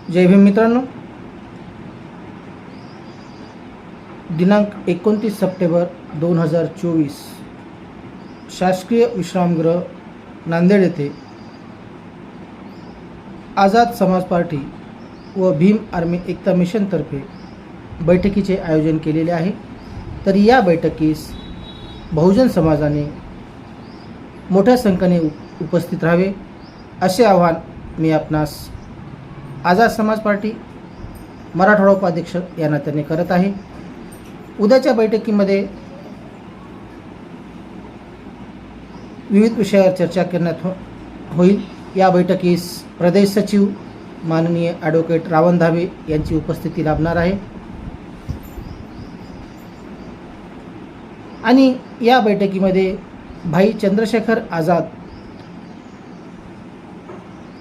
जय भीम मित्रांनो, दिनांक 29 सप्टेंबर 2024 शासकीय विश्रामगृह नांदेड येथे आझाद समाज पार्टी व भीम आर्मी एकता मिशनतर्फे बैठकीचे आयोजन केलेले आहे। तर या बैठकीस बहुजन समाजाने मोठ्या संख्येने उपस्थित राहावे असे आवाहन मी आपणास आझाद समाज पार्टी मराठवाडा उपाध्यक्ष या नात्याने करत आहे। उद्याच्या बैठकीमध्ये विविध विषयावर चर्चा करण्यात होईल। या बैठकीस प्रदेश सचिव माननीय ॲडव्होकेट रावण धाबे यांची उपस्थिती लाभणार आहे आणि या बैठकीमध्ये भाई चंद्रशेखर आझाद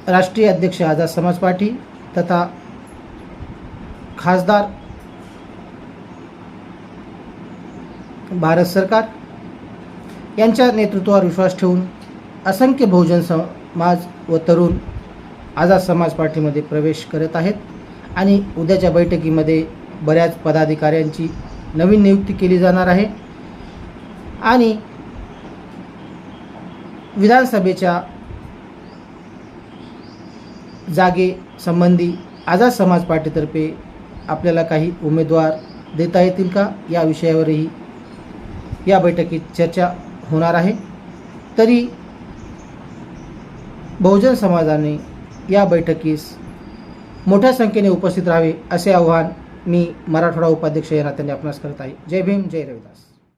राष्ट्रीय अध्यक्ष आझाद समाज पार्टी तथा खासदार भारत सरकार यांच्या नेतृत्वावर विश्वास ठेवून असंख्य बहुजन समाज व तरुण आझाद समाज पार्टीमध्ये प्रवेश करत आहेत आणि उद्याच्या बैठकीमध्ये बऱ्याच पदाधिकाऱ्यांची नवीन नियुक्ती केली जाणार आहे आणि विधानसभेच्या जागे संबंधी आझाद समाज पार्टीतर्फे आपल्याला काही उमेदवार देता येतील का या विषयावरही या बैठकीत चर्चा होणार आहे। तरी बहुजन समाजाने या बैठकीस मोठ्या संख्येने उपस्थित राहावे असे आवाहन मी मराठवाडा उपाध्यक्ष या नात्याने आपणास करत आहे। जय भीम, जय रविदास।